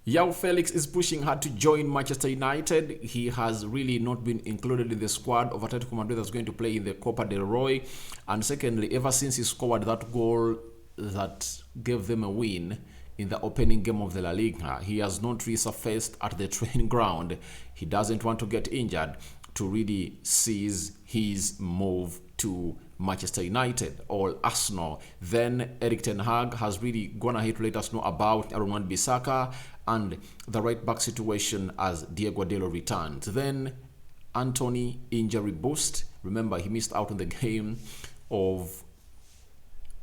Joao Felix is pushing hard to join Manchester United. He has really not been included in the squad of Atletico Madrid that's going to play in the Copa del Rey. And secondly, ever since he scored that goal that gave them a win in the opening game of the La Liga, he has not resurfaced at the training ground. He doesn't want to get injured to really seize his move to Manchester United or Arsenal. Then Erik ten Hag has really gone ahead to let us know about Roman Bisaka and the right back situation as Diego Delo returns. Then Antony injury boost. Remember, he missed out on the game of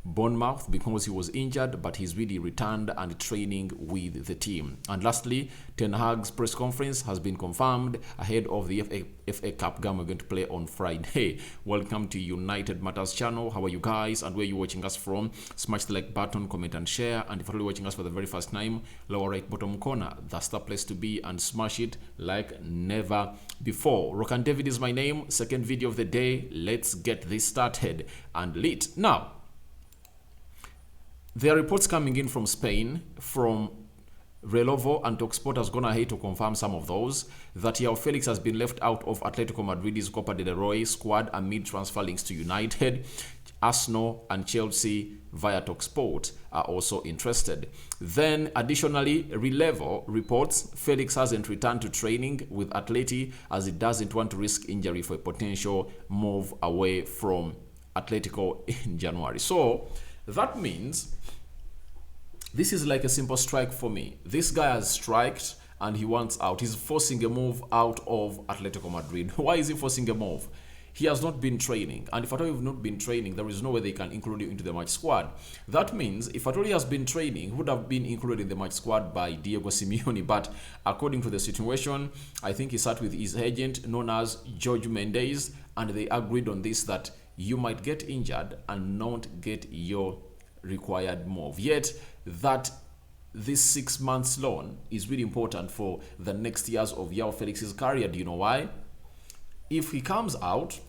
Bournemouth because he was injured, but he's really returned and training with the team. And lastly, Ten Hag's press conference has been confirmed ahead of the FA Cup game we're going to play on Friday. Welcome to United Matters channel. How are you guys and where are you watching us from? Smash the like button, comment and share. And if you're watching us for the very first time, lower right bottom corner, that's the place to be, and smash it like never before. Rokan David is my name. Second video of the day. Let's get this started and lit. Now, there are reports coming in from Spain, from Relovo, and Talksport has gone ahead to confirm some of those, that Joao Felix has been left out of Atletico Madrid's Copa del Rey squad amid transfer links to United. Arsenal and Chelsea via Talksport are also interested. Then additionally, Relevo reports Felix hasn't returned to training with Atleti as he doesn't want to risk injury for a potential move away from Atletico in January. So that means this is like a simple strike for me. This guy has striked and he wants out. He's forcing a move out of Atletico Madrid. Why is he forcing a move? He has not been training. And if at all you've not been training, there is no way they can include you into the match squad. That means if at all he has been training, he would have been included in the match squad by Diego Simeone. But according to the situation, I think he sat with his agent known as Jorge Mendes, and they agreed on this, that you might get injured and not get your required move. Yet that this 6 months loan is really important for the next years of Joao Felix's career. Do you know why? If he comes out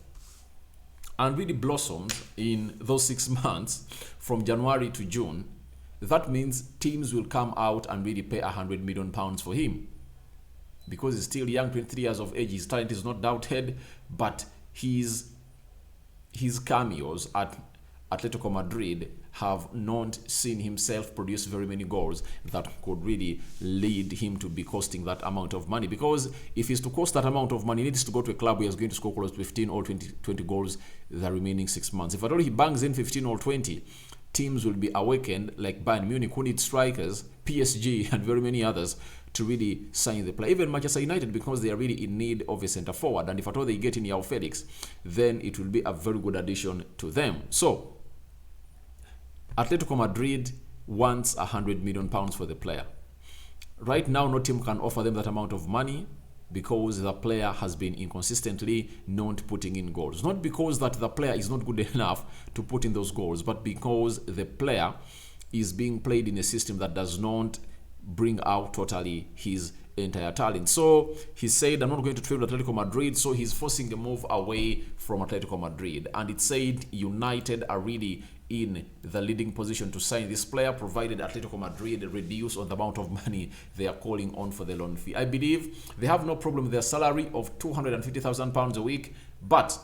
and really blossoms in those 6 months from January to June, that means teams will come out and really pay £100 million for him, because he's still young, 23 years of age. His talent is not doubted, but his cameos at Atletico Madrid have not seen himself produce very many goals that could really lead him to be costing that amount of money. Because if he's to cost that amount of money, he needs to go to a club where he's going to score close to 15 or 20 goals the remaining 6 months. If at all he bangs in 15 or 20, teams will be awakened, like Bayern Munich, who need strikers, PSG and very many others to really sign the player. Even Manchester United, because they are really in need of a centre forward. And if at all they get in Joao Felix, then it will be a very good addition to them. So Atletico Madrid wants £100 million for the player. Right now, no team can offer them that amount of money because the player has been inconsistently not putting in goals. Not because that the player is not good enough to put in those goals, but because the player is being played in a system that does not bring out totally his entire talent. So he said, I'm not going to trade with Atletico Madrid, so he's forcing a move away from Atletico Madrid. And it said United are really in the leading position to sign this player, provided Atletico Madrid reduce on the amount of money they are calling on for the loan fee. I believe they have no problem with their salary of £250,000 a week, but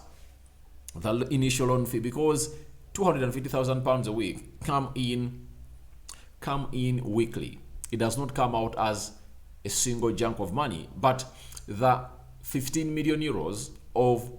the initial loan fee, because £250,000 a week come in weekly. It does not come out as a single chunk of money, but the 15 million euros of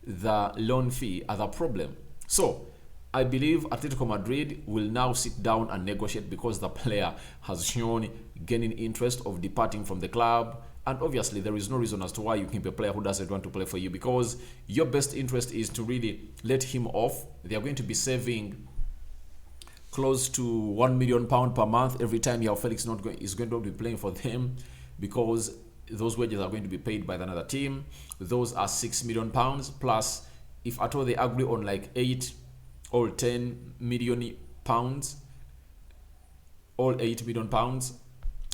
the loan fee are the problem. So I believe Atletico Madrid will now sit down and negotiate, because the player has shown gaining interest of departing from the club. And obviously there is no reason as to why you keep a player who doesn't want to play for you, because your best interest is to really let him off. They are going to be saving close to £1 million per month every time Joao Felix is going to be playing for them, because those wages are going to be paid by another team. Those are £6 million, plus if at all they agree on like 8 or 10 million pounds, all £8 million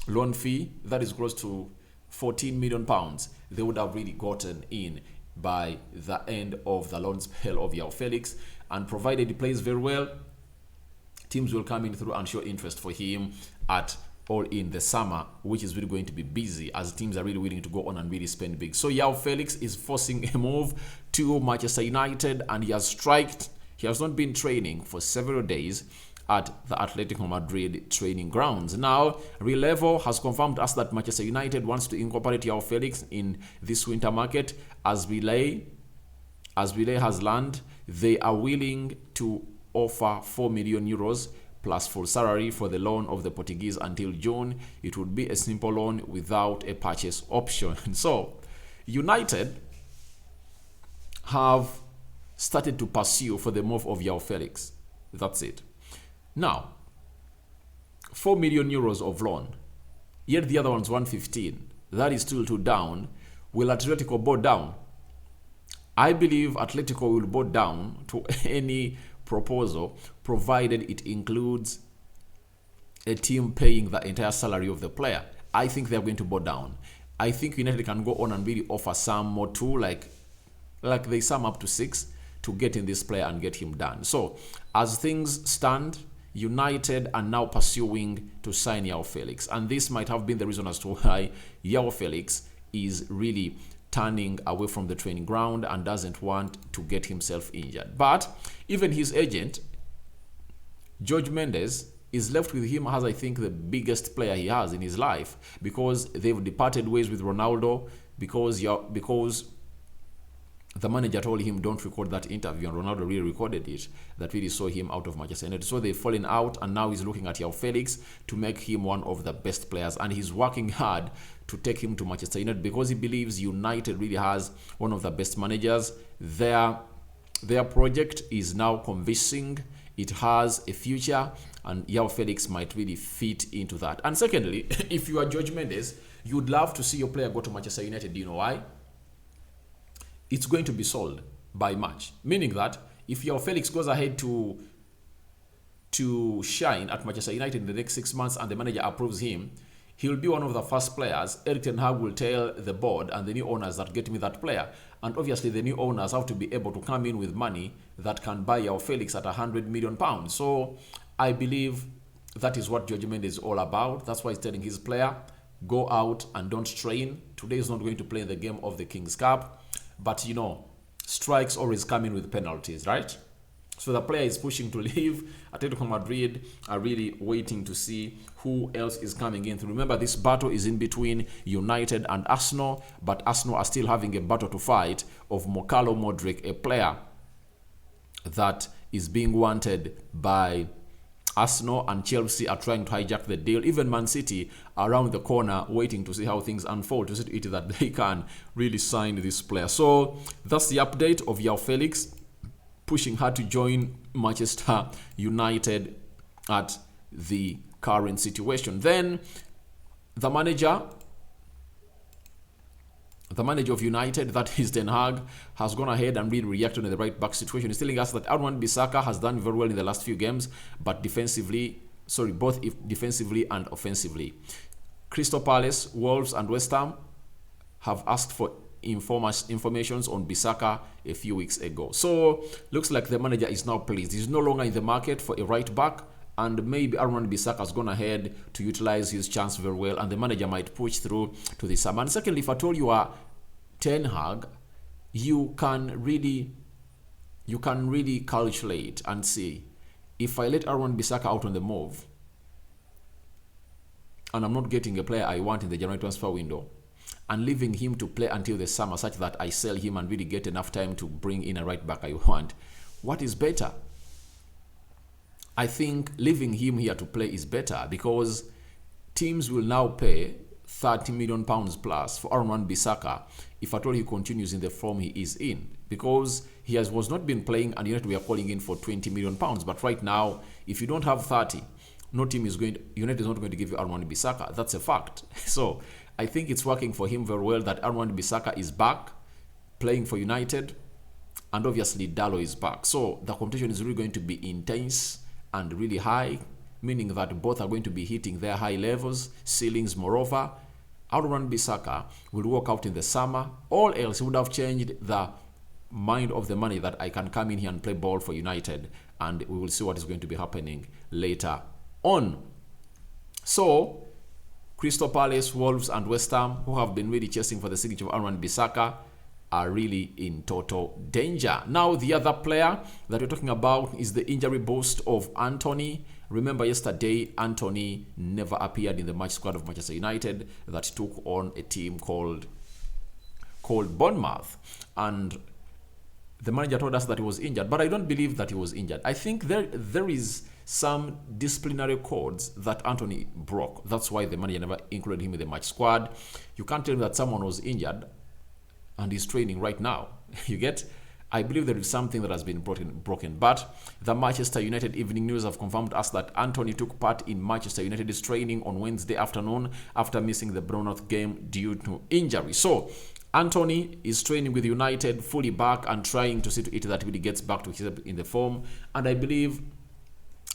loan fee, that is close to £14 million they would have really gotten in by the end of the loan spell of Joao Felix. And provided he plays very well, teams will come in through and show interest for him at all in the summer, which is really going to be busy as teams are really willing to go on and really spend big. So Joao Felix is forcing a move to Manchester United, and he has striked. He has not been training for several days at the Atletico Madrid training grounds. Now, Relevo has confirmed to us that Manchester United wants to incorporate Joao Felix in this winter market. As Relay has learned, they are willing to offer 4 million euros plus full salary for the loan of the Portuguese until June. It would be a simple loan without a purchase option. So, United have started to pursue for the move of Joao Felix. That's it. Now, 4 million euros of loan, yet the other one's 115. That is still too down. Will Atletico bow down? I believe Atletico will bow down to any proposal, provided it includes a team paying the entire salary of the player. I think they're going to bow down. I think United can go on and really offer some more too, like they sum up to 6 to get in this player and get him done. So, as things stand, United are now pursuing to sign Joao Felix. And this might have been the reason as to why Joao Felix is really turning away from the training ground and doesn't want to get himself injured. But even his agent, Jorge Mendes, is left with him as I think the biggest player he has in his life, because they've departed ways with Ronaldo, because the manager told him don't record that interview, and Ronaldo really recorded it. That really saw him out of Manchester United. So they've fallen out, and now he's looking at Joao Felix to make him one of the best players, and he's working hard to take him to Manchester United because he believes United really has one of the best managers. Their project is now convincing. It has a future, and Joao Felix might really fit into that. And secondly, if you are Jorge Mendes, you'd love to see your player go to Manchester United. Do you know why? It's going to be sold by March, meaning that if Joao Felix goes ahead to shine at Manchester United in the next 6 months and the manager approves him, he'll be one of the first players. Erik ten Hag will tell the board and the new owners that get me that player. And obviously the new owners have to be able to come in with money that can buy Joao Felix at £100 million. So I believe that is what Jorge Mendes is all about. That's why he's telling his player, go out and don't train. Today is not going to play in the game of the King's Cup. But, strikes always come in with penalties, right? So the player is pushing to leave. Atletico Madrid are really waiting to see who else is coming in. Remember, this battle is in between United and Arsenal, but Arsenal are still having a battle to fight of Mokalo Modric, a player that is being wanted by Arsenal, and Chelsea are trying to hijack the deal. Even Man City are around the corner waiting to see how things unfold, to see to it that they can really sign this player. So that's the update of Joao Felix pushing hard to join Manchester United at the current situation. Then the manager of United, that is Ten Hag, has gone ahead and really reacted to the right back situation. He's telling us that Antony Bisaka has done very well in the last few games, but both defensively and offensively. Crystal Palace, Wolves, and West Ham have asked for informations on Bisaka a few weeks ago. So looks like the manager is now pleased. He's no longer in the market for a right back, and maybe Antony Bisaka has gone ahead to utilize his chance very well, and the manager might push through to this summer. And secondly, if at all you are Ten Hag, you can really calculate and see, if I let Antony Bisaka out on the move and I'm not getting a player I want in the January transfer window, and leaving him to play until the summer such that I sell him and really get enough time to bring in a right back I want, what is better? I think leaving him here to play is better, because teams will now pay £30 million plus for Antony Bisaka if at all he continues in the form he is in, because he was not been playing, and United we are calling in for £20 million. But right now, if you don't have 30, United is not going to give you Antony Bisaka. That's a fact. So I think it's working for him very well that Antony Bisaka is back playing for United, and obviously Dalot is back. So the competition is really going to be intense and really high, meaning that both are going to be hitting their high levels, ceilings. Moreover, Antony Bisaka will walk out in the summer. All else would have changed the mind of the money that I can come in here and play ball for United, and we will see what is going to be happening later on. So Crystal Palace, Wolves, and West Ham, who have been really chasing for the signature of Aaron Bisaka, are really in total danger. Now, the other player that we're talking about is the injury boast of Antony. Remember yesterday, Antony never appeared in the match squad of Manchester United that took on a team called Bournemouth. And the manager told us that he was injured, but I don't believe that he was injured. I think there is some disciplinary codes that Antony broke. That's why the manager never included him in the match squad. You can't tell me that someone was injured and he's training right now. You get? I believe there is something that has been broken. But the Manchester United Evening News have confirmed us that Antony took part in Manchester United's training on Wednesday afternoon after missing the Bournemouth game due to injury. So Antony is training with United, fully back and trying to see to it that he gets back to his in the form. And I believe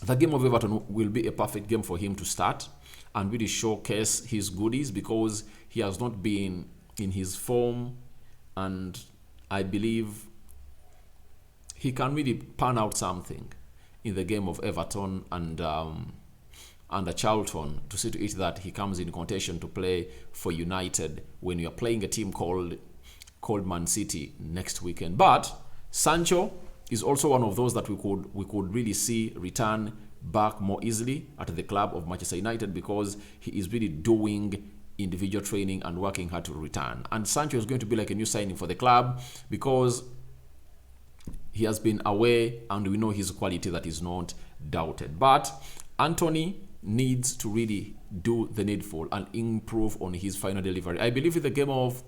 the game of Everton will be a perfect game for him to start and really showcase his goodies, because he has not been in his form, and I believe he can really pan out something in the game of Everton and Charlton, to see to it that he comes in contention to play for United when you are playing a team called Man City next weekend. But Sancho is also one of those that we could really see return back more easily at the club of Manchester United, because he is really doing individual training and working hard to return. And Sancho is going to be like a new signing for the club, because he has been away and we know his quality that is not doubted. But Antony needs to really do the needful and improve on his final delivery. I believe in the game of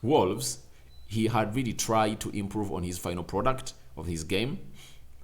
Wolves, he had really tried to improve on his final product of his game,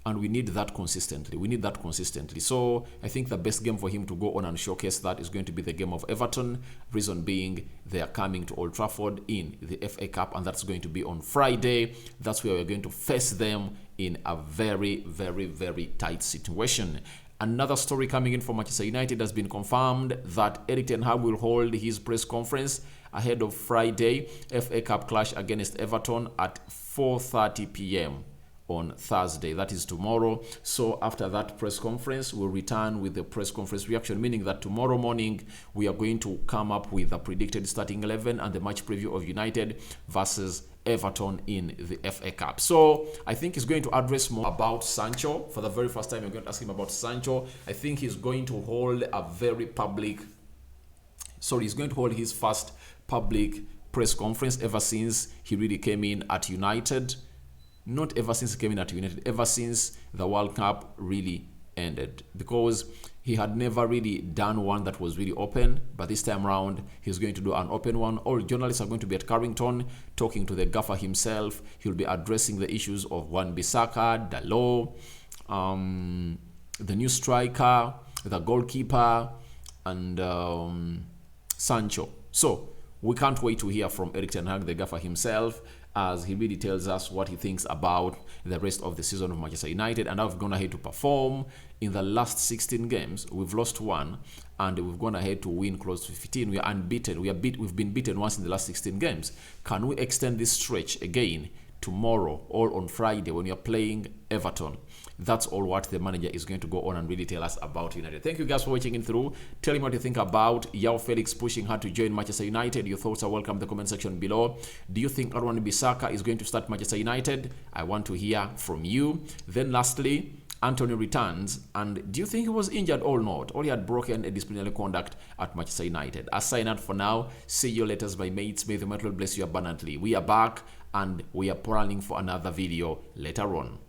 and we need that consistently. So I think the best game for him to go on and showcase that is going to be the game of Everton. Reason being, they are coming to Old Trafford in the FA Cup, and that's going to be on Friday. That's where we're going to face them in a very, very, very tight situation. Another story coming in from Manchester United has been confirmed that Erik ten Hag will hold his press conference ahead of Friday FA Cup clash against Everton at 4:30 p.m. on Thursday. That is tomorrow. So after that press conference, we'll return with the press conference reaction, meaning that tomorrow morning we are going to come up with a predicted starting 11 and the match preview of United versus Everton in the FA Cup. So I think he's going to address more about Sancho. For the very first time, I'm going to ask him about Sancho. I think he's going to hold he's going to hold his first public press conference ever since he really came in at United. Not ever since he came in at United, ever since the World Cup really ended, because he had never really done one that was really open. But this time around, he's going to do an open one. All journalists are going to be at Carrington talking to the gaffer himself. He'll be addressing the issues of Bisaka, Dalot, the new striker, the goalkeeper, and Sancho. So we can't wait to hear from Erik ten Hag, the gaffer himself, as he really tells us what he thinks about the rest of the season of Manchester United and how we've gone ahead to perform. In the last 16 games, we've lost one, and we've gone ahead to win close to 15. We are unbeaten. We've been beaten once in the last 16 games. Can we extend this stretch again tomorrow or on Friday when we are playing Everton? That's all what the manager is going to go on and really tell us about United. Thank you guys for watching in through. Tell me what you think about Joao Felix pushing hard to join Manchester United. Your thoughts are welcome in the comment section below. Do you think Aaron Bisaka is going to start Manchester United? I want to hear from you. Then lastly, Antony returns, and do you think he was injured or not, or he had broken a disciplinary conduct at Manchester United? I sign out for now. See you later, my mates. May the Lord bless you abundantly. We are back, and we are planning for another video later on.